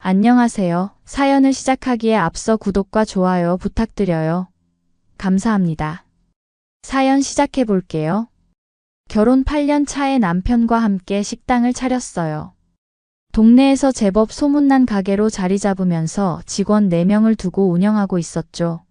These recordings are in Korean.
안녕하세요. 사연을 시작하기에 앞서 구독과 좋아요 부탁드려요. 감사합니다. 사연 시작해 볼게요. 결혼 8년 차에 남편과 함께 식당을 차렸어요. 동네에서 제법 소문난 가게로 자리 잡으면서 직원 4명을 두고 운영하고 있었죠.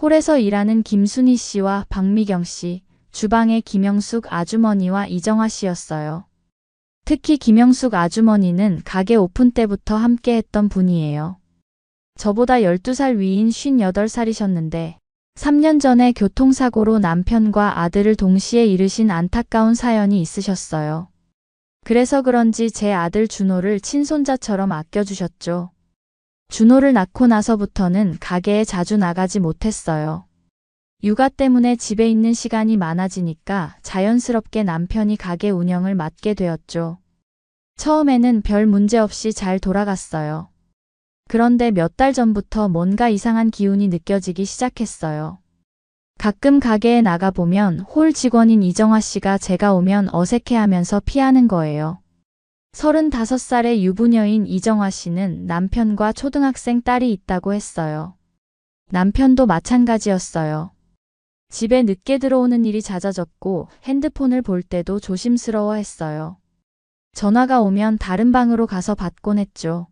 홀에서 일하는 김순희 씨와 박미경 씨, 주방의 김영숙 아주머니와 이정화 씨였어요. 특히 김영숙 아주머니는 가게 오픈 때부터 함께 했던 분이에요. 저보다 12살 위인 58살이셨는데 3년 전에 교통사고로 남편과 아들을 동시에 잃으신 안타까운 사연이 있으셨어요. 그래서 그런지 제 아들 준호를 친손자처럼 아껴주셨죠. 준호를 낳고 나서부터는 가게에 자주 나가지 못했어요. 육아 때문에 집에 있는 시간이 많아지니까 자연스럽게 남편이 가게 운영을 맡게 되었죠. 처음에는 별 문제 없이 잘 돌아갔어요. 그런데 몇 달 전부터 뭔가 이상한 기운이 느껴지기 시작했어요. 가끔 가게에 나가보면 홀 직원인 이정화 씨가 제가 오면 어색해하면서 피하는 거예요. 35살의 유부녀인 이정화 씨는 남편과 초등학생 딸이 있다고 했어요. 남편도 마찬가지였어요. 집에 늦게 들어오는 일이 잦아졌고 핸드폰을 볼 때도 조심스러워했어요. 전화가 오면 다른 방으로 가서 받곤 했죠.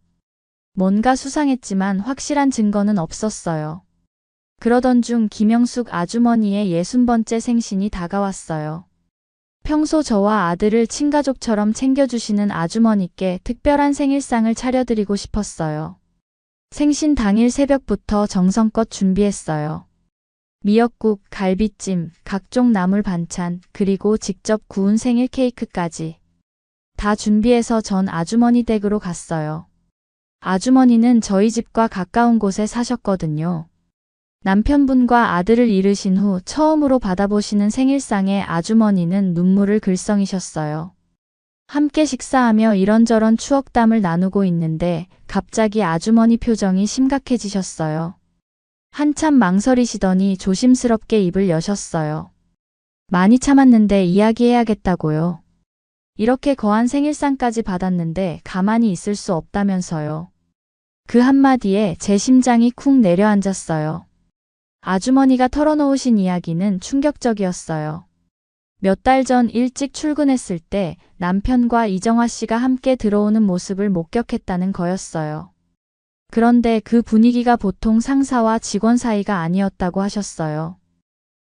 뭔가 수상했지만 확실한 증거는 없었어요. 그러던 중 김영숙 아주머니의 60번째 생신이 다가왔어요. 평소 저와 아들을 친가족처럼 챙겨주시는 아주머니께 특별한 생일상을 차려드리고 싶었어요. 생신 당일 새벽부터 정성껏 준비했어요. 미역국, 갈비찜, 각종 나물 반찬, 그리고 직접 구운 생일 케이크까지. 다 준비해서 전 아주머니 댁으로 갔어요. 아주머니는 저희 집과 가까운 곳에 사셨거든요. 남편분과 아들을 잃으신 후 처음으로 받아보시는 생일상에 아주머니는 눈물을 글썽이셨어요. 함께 식사하며 이런저런 추억담을 나누고 있는데 갑자기 아주머니 표정이 심각해지셨어요. 한참 망설이시더니 조심스럽게 입을 여셨어요. 많이 참았는데 이야기해야겠다고요. 이렇게 거한 생일상까지 받았는데 가만히 있을 수 없다면서요. 그 한마디에 제 심장이 쿵 내려앉았어요. 아주머니가 털어놓으신 이야기는 충격적이었어요. 몇 달 전 일찍 출근했을 때 남편과 이정화 씨가 함께 들어오는 모습을 목격했다는 거였어요. 그런데 그 분위기가 보통 상사와 직원 사이가 아니었다고 하셨어요.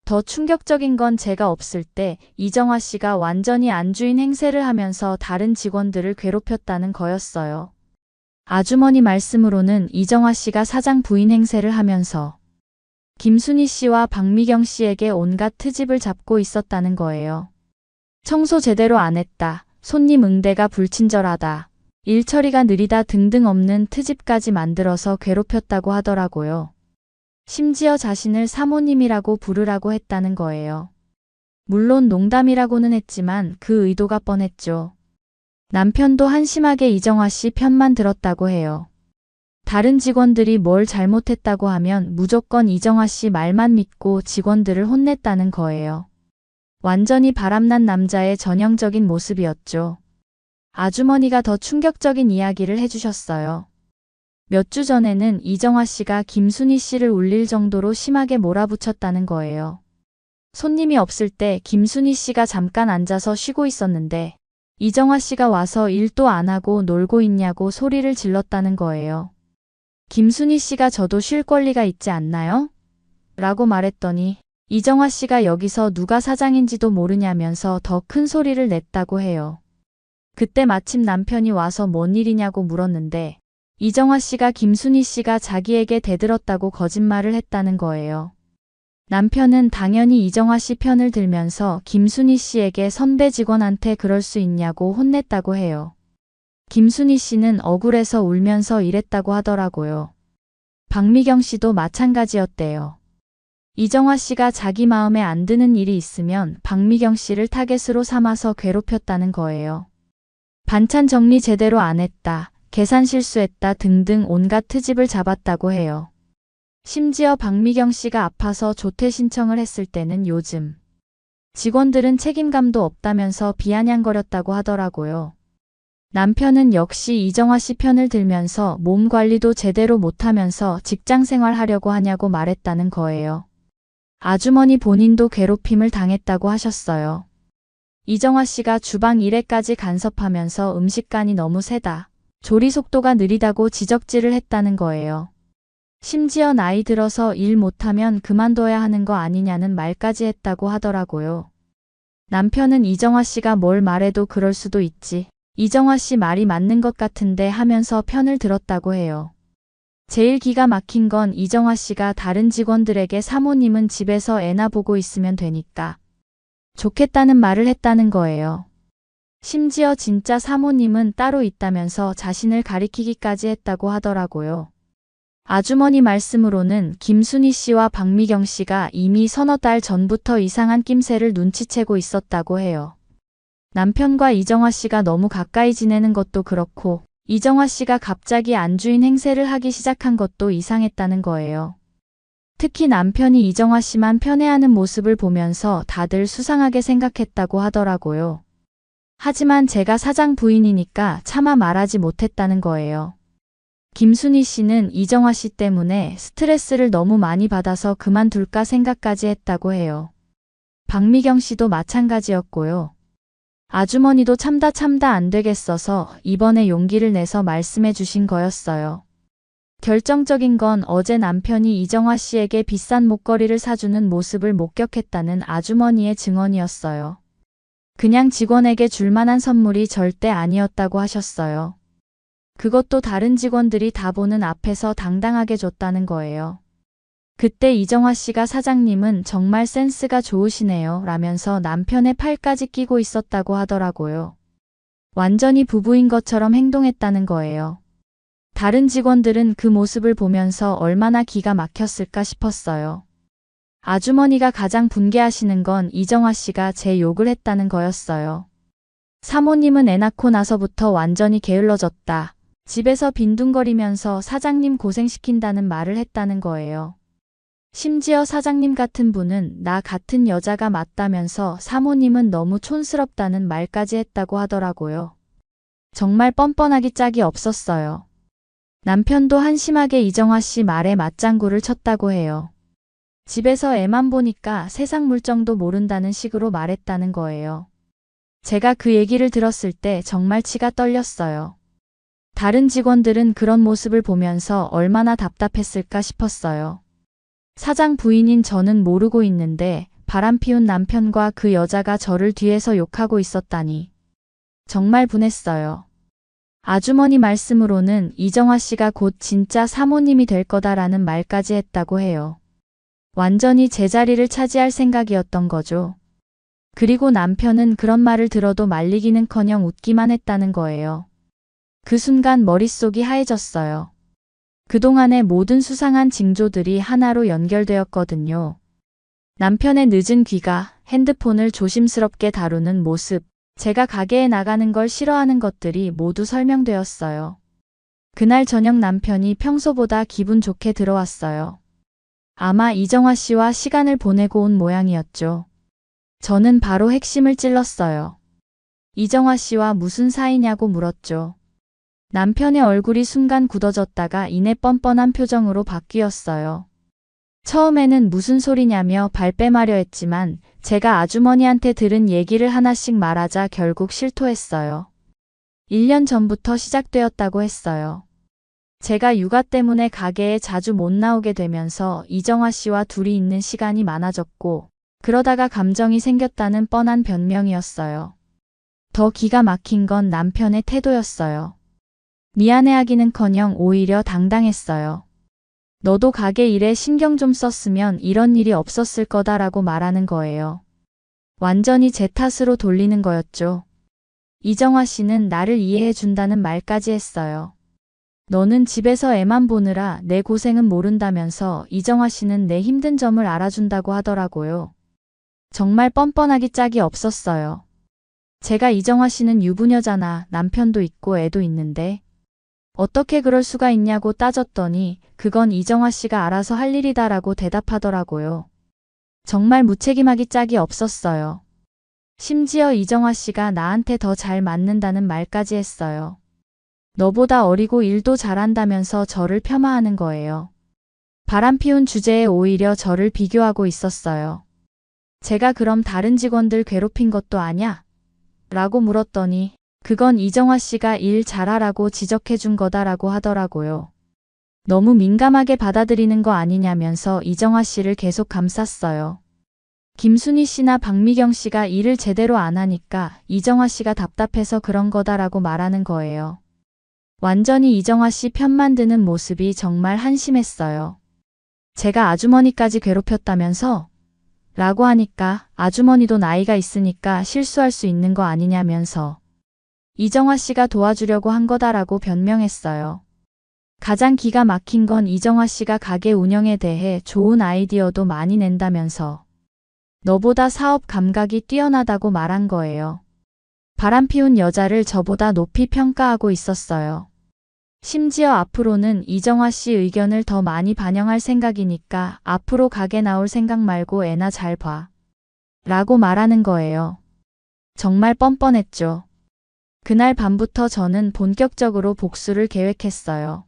더 충격적인 건 제가 없을 때 이정화 씨가 완전히 안주인 행세를 하면서 다른 직원들을 괴롭혔다는 거였어요. 아주머니 말씀으로는 이정화 씨가 사장 부인 행세를 하면서 김순희 씨와 박미경 씨에게 온갖 트집을 잡고 있었다는 거예요. 청소 제대로 안 했다, 손님 응대가 불친절하다, 일 처리가 느리다 등등 없는 트집까지 만들어서 괴롭혔다고 하더라고요. 심지어 자신을 사모님이라고 부르라고 했다는 거예요. 물론 농담이라고는 했지만 그 의도가 뻔했죠. 남편도 한심하게 이정화 씨 편만 들었다고 해요. 다른 직원들이 뭘 잘못했다고 하면 무조건 이정화 씨 말만 믿고 직원들을 혼냈다는 거예요. 완전히 바람난 남자의 전형적인 모습이었죠. 아주머니가 더 충격적인 이야기를 해주셨어요. 몇 주 전에는 이정화 씨가 김순희 씨를 울릴 정도로 심하게 몰아붙였다는 거예요. 손님이 없을 때 김순희 씨가 잠깐 앉아서 쉬고 있었는데 이정화 씨가 와서 일도 안 하고 놀고 있냐고 소리를 질렀다는 거예요. 김순희 씨가 저도 쉴 권리가 있지 않나요? 라고 말했더니 이정화 씨가 여기서 누가 사장인지도 모르냐면서 더 큰 소리를 냈다고 해요. 그때 마침 남편이 와서 뭔 일이냐고 물었는데 이정화 씨가 김순희 씨가 자기에게 대들었다고 거짓말을 했다는 거예요. 남편은 당연히 이정화 씨 편을 들면서 김순희 씨에게 선배 직원한테 그럴 수 있냐고 혼냈다고 해요. 김순희 씨는 억울해서 울면서 이랬다고 하더라고요. 박미경 씨도 마찬가지였대요. 이정화 씨가 자기 마음에 안 드는 일이 있으면 박미경 씨를 타겟으로 삼아서 괴롭혔다는 거예요. 반찬 정리 제대로 안 했다, 계산 실수했다 등등 온갖 트집을 잡았다고 해요. 심지어 박미경 씨가 아파서 조퇴 신청을 했을 때는 요즘 직원들은 책임감도 없다면서 비아냥거렸다고 하더라고요. 남편은 역시 이정화 씨 편을 들면서 몸 관리도 제대로 못하면서 직장 생활하려고 하냐고 말했다는 거예요. 아주머니 본인도 괴롭힘을 당했다고 하셨어요. 이정화 씨가 주방 일에까지 간섭하면서 음식간이 너무 세다, 조리 속도가 느리다고 지적질을 했다는 거예요. 심지어 나이 들어서 일 못하면 그만둬야 하는 거 아니냐는 말까지 했다고 하더라고요. 남편은 이정화 씨가 뭘 말해도 그럴 수도 있지, 이정화 씨 말이 맞는 것 같은데 하면서 편을 들었다고 해요. 제일 기가 막힌 건 이정화 씨가 다른 직원들에게 사모님은 집에서 애나 보고 있으면 되니까 좋겠다는 말을 했다는 거예요. 심지어 진짜 사모님은 따로 있다면서 자신을 가리키기까지 했다고 하더라고요. 아주머니 말씀으로는 김순희 씨와 박미경 씨가 이미 서너 달 전부터 이상한 낌새를 눈치채고 있었다고 해요. 남편과 이정화 씨가 너무 가까이 지내는 것도 그렇고 이정화 씨가 갑자기 안주인 행세를 하기 시작한 것도 이상했다는 거예요. 특히 남편이 이정화 씨만 편애하는 모습을 보면서 다들 수상하게 생각했다고 하더라고요. 하지만 제가 사장 부인이니까 차마 말하지 못했다는 거예요. 김순희 씨는 이정화 씨 때문에 스트레스를 너무 많이 받아서 그만둘까 생각까지 했다고 해요. 박미경 씨도 마찬가지였고요. 아주머니도 참다 안 되겠어서 이번에 용기를 내서 말씀해 주신 거였어요. 결정적인 건 어제 남편이 이정화 씨에게 비싼 목걸이를 사주는 모습을 목격했다는 아주머니의 증언이었어요. 그냥 직원에게 줄 만한 선물이 절대 아니었다고 하셨어요. 그것도 다른 직원들이 다 보는 앞에서 당당하게 줬다는 거예요. 그때 이정화 씨가 사장님은 정말 센스가 좋으시네요 라면서 남편의 팔까지 끼고 있었다고 하더라고요. 완전히 부부인 것처럼 행동했다는 거예요. 다른 직원들은 그 모습을 보면서 얼마나 기가 막혔을까 싶었어요. 아주머니가 가장 분개하시는 건 이정화 씨가 제 욕을 했다는 거였어요. 사모님은 애 낳고 나서부터 완전히 게을러졌다, 집에서 빈둥거리면서 사장님 고생시킨다는 말을 했다는 거예요. 심지어 사장님 같은 분은 나 같은 여자가 맞다면서 사모님은 너무 촌스럽다는 말까지 했다고 하더라고요. 정말 뻔뻔하기 짝이 없었어요. 남편도 한심하게 이정화 씨 말에 맞장구를 쳤다고 해요. 집에서 애만 보니까 세상 물정도 모른다는 식으로 말했다는 거예요. 제가 그 얘기를 들었을 때 정말 치가 떨렸어요. 다른 직원들은 그런 모습을 보면서 얼마나 답답했을까 싶었어요. 사장 부인인 저는 모르고 있는데 바람피운 남편과 그 여자가 저를 뒤에서 욕하고 있었다니 정말 분했어요. 아주머니 말씀으로는 이정화 씨가 곧 진짜 사모님이 될 거다라는 말까지 했다고 해요. 완전히 제 자리를 차지할 생각이었던 거죠. 그리고 남편은 그런 말을 들어도 말리기는커녕 웃기만 했다는 거예요. 그 순간 머릿속이 하얘졌어요. 그동안의 모든 수상한 징조들이 하나로 연결되었거든요. 남편의 늦은 귀가, 핸드폰을 조심스럽게 다루는 모습, 제가 가게에 나가는 걸 싫어하는 것들이 모두 설명되었어요. 그날 저녁 남편이 평소보다 기분 좋게 들어왔어요. 아마 이정화 씨와 시간을 보내고 온 모양이었죠. 저는 바로 핵심을 찔렀어요. 이정화 씨와 무슨 사이냐고 물었죠. 남편의 얼굴이 순간 굳어졌다가 이내 뻔뻔한 표정으로 바뀌었어요. 처음에는 무슨 소리냐며 발뺌하려 했지만 제가 아주머니한테 들은 얘기를 하나씩 말하자 결국 실토했어요. 1년 전부터 시작되었다고 했어요. 제가 육아 때문에 가게에 자주 못 나오게 되면서 이정화 씨와 둘이 있는 시간이 많아졌고 그러다가 감정이 생겼다는 뻔한 변명이었어요. 더 기가 막힌 건 남편의 태도였어요. 미안해하기는커녕 오히려 당당했어요. 너도 가게 일에 신경 좀 썼으면 이런 일이 없었을 거다라고 말하는 거예요. 완전히 제 탓으로 돌리는 거였죠. 이정화 씨는 나를 이해해 준다는 말까지 했어요. 너는 집에서 애만 보느라 내 고생은 모른다면서 이정화 씨는 내 힘든 점을 알아준다고 하더라고요. 정말 뻔뻔하기 짝이 없었어요. 제가 이정화 씨는 유부녀잖아, 남편도 있고 애도 있는데 어떻게 그럴 수가 있냐고 따졌더니 그건 이정화 씨가 알아서 할 일이다라고 대답하더라고요. 정말 무책임하기 짝이 없었어요. 심지어 이정화 씨가 나한테 더 잘 맞는다는 말까지 했어요. 너보다 어리고 일도 잘한다면서 저를 폄하하는 거예요. 바람피운 주제에 오히려 저를 비교하고 있었어요. 제가 그럼 다른 직원들 괴롭힌 것도 아냐? 라고 물었더니 그건 이정화 씨가 일 잘하라고 지적해 준 거다라고 하더라고요. 너무 민감하게 받아들이는 거 아니냐면서 이정화 씨를 계속 감쌌어요. 김순희 씨나 박미경 씨가 일을 제대로 안 하니까 이정화 씨가 답답해서 그런 거다라고 말하는 거예요. 완전히 이정화 씨 편만 드는 모습이 정말 한심했어요. 제가 아주머니까지 괴롭혔다면서? 라고 하니까 아주머니도 나이가 있으니까 실수할 수 있는 거 아니냐면서 이정화 씨가 도와주려고 한 거다라고 변명했어요. 가장 기가 막힌 건 이정화 씨가 가게 운영에 대해 좋은 아이디어도 많이 낸다면서 너보다 사업 감각이 뛰어나다고 말한 거예요. 바람피운 여자를 저보다 높이 평가하고 있었어요. 심지어 앞으로는 이정화 씨 의견을 더 많이 반영할 생각이니까 앞으로 가게 나올 생각 말고 애나 잘 봐. 라고 말하는 거예요. 정말 뻔뻔했죠. 그날 밤부터 저는 본격적으로 복수를 계획했어요.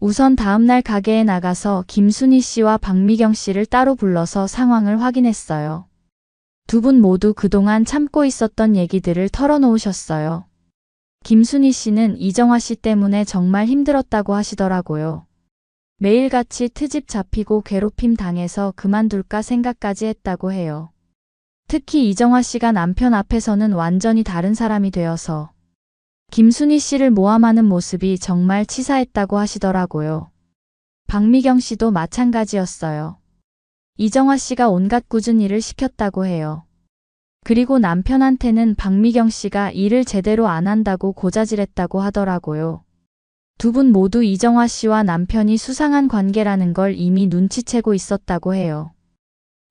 우선 다음날 가게에 나가서 김순희 씨와 박미경 씨를 따로 불러서 상황을 확인했어요. 두 분 모두 그동안 참고 있었던 얘기들을 털어놓으셨어요. 김순희 씨는 이정화 씨 때문에 정말 힘들었다고 하시더라고요. 매일같이 트집 잡히고 괴롭힘 당해서 그만둘까 생각까지 했다고 해요. 특히 이정화 씨가 남편 앞에서는 완전히 다른 사람이 되어서 김순희 씨를 모함하는 모습이 정말 치사했다고 하시더라고요. 박미경 씨도 마찬가지였어요. 이정화 씨가 온갖 꾸준 일을 시켰다고 해요. 그리고 남편한테는 박미경 씨가 일을 제대로 안 한다고 고자질했다고 하더라고요. 두 분 모두 이정화 씨와 남편이 수상한 관계라는 걸 이미 눈치채고 있었다고 해요.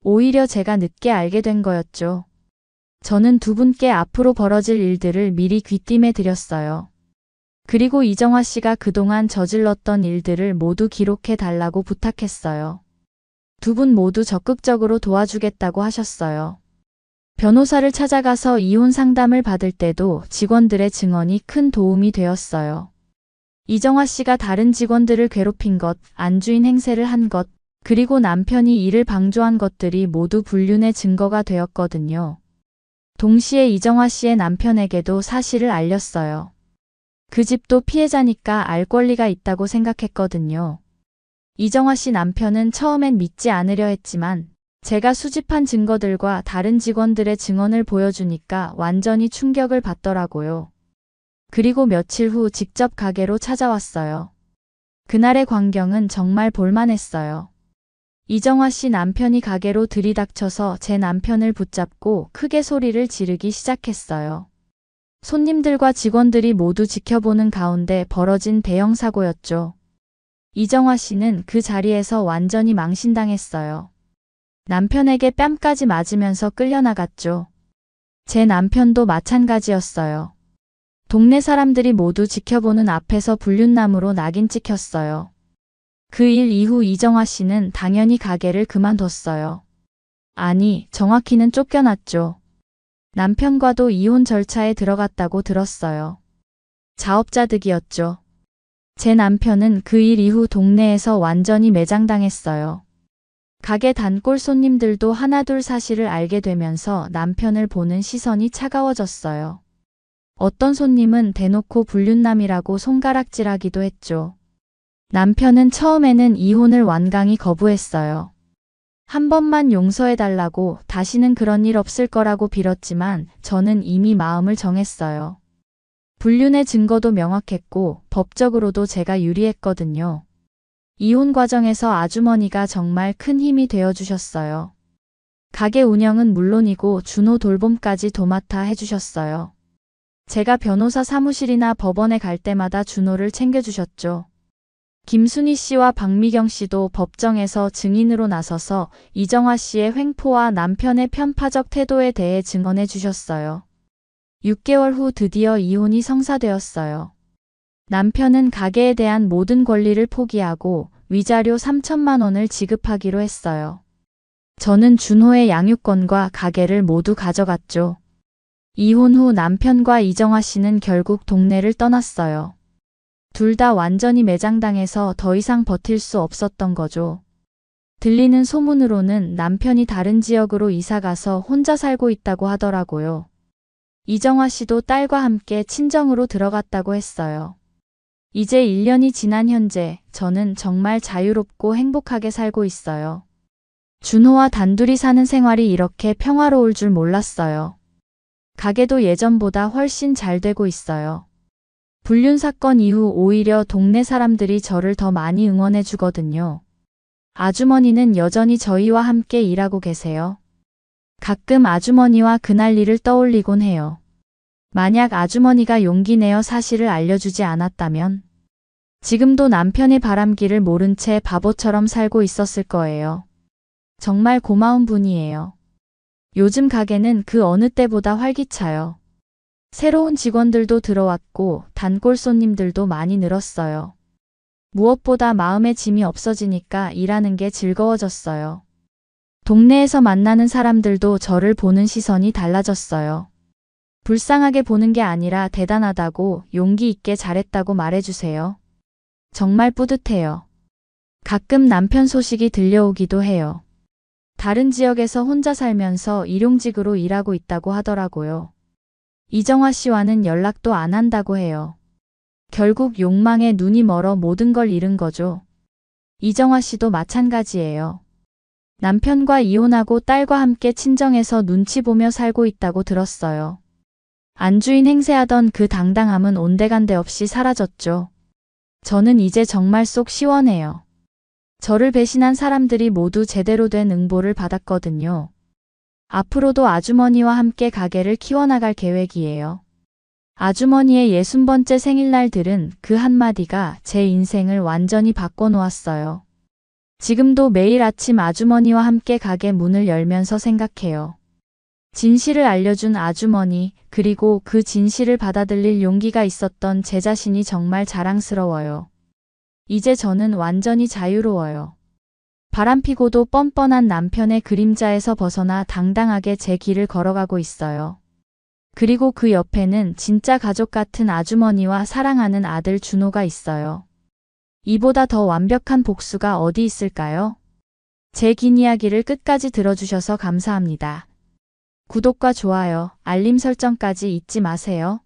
오히려 제가 늦게 알게 된 거였죠. 저는 두 분께 앞으로 벌어질 일들을 미리 귀띔해 드렸어요. 그리고 이정화 씨가 그동안 저질렀던 일들을 모두 기록해 달라고 부탁했어요. 두 분 모두 적극적으로 도와주겠다고 하셨어요. 변호사를 찾아가서 이혼 상담을 받을 때도 직원들의 증언이 큰 도움이 되었어요. 이정화 씨가 다른 직원들을 괴롭힌 것, 안주인 행세를 한 것, 그리고 남편이 이를 방조한 것들이 모두 불륜의 증거가 되었거든요. 동시에 이정화 씨의 남편에게도 사실을 알렸어요. 그 집도 피해자니까 알 권리가 있다고 생각했거든요. 이정화 씨 남편은 처음엔 믿지 않으려 했지만 제가 수집한 증거들과 다른 직원들의 증언을 보여주니까 완전히 충격을 받더라고요. 그리고 며칠 후 직접 가게로 찾아왔어요. 그날의 광경은 정말 볼만했어요. 이정화 씨 남편이 가게로 들이닥쳐서 제 남편을 붙잡고 크게 소리를 지르기 시작했어요. 손님들과 직원들이 모두 지켜보는 가운데 벌어진 대형 사고였죠. 이정화 씨는 그 자리에서 완전히 망신당했어요. 남편에게 뺨까지 맞으면서 끌려나갔죠. 제 남편도 마찬가지였어요. 동네 사람들이 모두 지켜보는 앞에서 불륜남으로 낙인 찍혔어요. 그 일 이후 이정화 씨는 당연히 가게를 그만뒀어요. 아니, 정확히는 쫓겨났죠. 남편과도 이혼 절차에 들어갔다고 들었어요. 자업자득이었죠. 제 남편은 그 일 이후 동네에서 완전히 매장당했어요. 가게 단골 손님들도 하나둘 사실을 알게 되면서 남편을 보는 시선이 차가워졌어요. 어떤 손님은 대놓고 불륜남이라고 손가락질하기도 했죠. 남편은 처음에는 이혼을 완강히 거부했어요. 한 번만 용서해달라고 다시는 그런 일 없을 거라고 빌었지만 저는 이미 마음을 정했어요. 불륜의 증거도 명확했고 법적으로도 제가 유리했거든요. 이혼 과정에서 아주머니가 정말 큰 힘이 되어주셨어요. 가게 운영은 물론이고 준호 돌봄까지 도맡아 해주셨어요. 제가 변호사 사무실이나 법원에 갈 때마다 준호를 챙겨주셨죠. 김순희 씨와 박미경 씨도 법정에서 증인으로 나서서 이정화 씨의 횡포와 남편의 편파적 태도에 대해 증언해 주셨어요. 6개월 후 드디어 이혼이 성사되었어요. 남편은 가게에 대한 모든 권리를 포기하고 위자료 3천만 원을 지급하기로 했어요. 저는 준호의 양육권과 가게를 모두 가져갔죠. 이혼 후 남편과 이정화 씨는 결국 동네를 떠났어요. 둘 다 완전히 매장당해서 더 이상 버틸 수 없었던 거죠. 들리는 소문으로는 남편이 다른 지역으로 이사가서 혼자 살고 있다고 하더라고요. 이정화 씨도 딸과 함께 친정으로 들어갔다고 했어요. 이제 1년이 지난 현재 저는 정말 자유롭고 행복하게 살고 있어요. 준호와 단둘이 사는 생활이 이렇게 평화로울 줄 몰랐어요. 가게도 예전보다 훨씬 잘 되고 있어요. 불륜 사건 이후 오히려 동네 사람들이 저를 더 많이 응원해 주거든요. 아주머니는 여전히 저희와 함께 일하고 계세요. 가끔 아주머니와 그날 일을 떠올리곤 해요. 만약 아주머니가 용기 내어 사실을 알려주지 않았다면 지금도 남편의 바람기를 모른 채 바보처럼 살고 있었을 거예요. 정말 고마운 분이에요. 요즘 가게는 그 어느 때보다 활기차요. 새로운 직원들도 들어왔고 단골 손님들도 많이 늘었어요. 무엇보다 마음의 짐이 없어지니까 일하는 게 즐거워졌어요. 동네에서 만나는 사람들도 저를 보는 시선이 달라졌어요. 불쌍하게 보는 게 아니라 대단하다고 용기 있게 잘했다고 말해주세요. 정말 뿌듯해요. 가끔 남편 소식이 들려오기도 해요. 다른 지역에서 혼자 살면서 일용직으로 일하고 있다고 하더라고요. 이정화 씨와는 연락도 안 한다고 해요. 결국 욕망에 눈이 멀어 모든 걸 잃은 거죠. 이정화 씨도 마찬가지예요. 남편과 이혼하고 딸과 함께 친정에서 눈치 보며 살고 있다고 들었어요. 안주인 행세하던 그 당당함은 온데간데 없이 사라졌죠. 저는 이제 정말 속 시원해요. 저를 배신한 사람들이 모두 제대로 된 응보를 받았거든요. 앞으로도 아주머니와 함께 가게를 키워나갈 계획이에요. 아주머니의 60번째 생일날 들은 그 한마디가 제 인생을 완전히 바꿔놓았어요. 지금도 매일 아침 아주머니와 함께 가게 문을 열면서 생각해요. 진실을 알려준 아주머니, 그리고 그 진실을 받아들일 용기가 있었던 제 자신이 정말 자랑스러워요. 이제 저는 완전히 자유로워요. 바람피고도 뻔뻔한 남편의 그림자에서 벗어나 당당하게 제 길을 걸어가고 있어요. 그리고 그 옆에는 진짜 가족 같은 아주머니와 사랑하는 아들 준호가 있어요. 이보다 더 완벽한 복수가 어디 있을까요? 제 긴 이야기를 끝까지 들어주셔서 감사합니다. 구독과 좋아요, 알림 설정까지 잊지 마세요.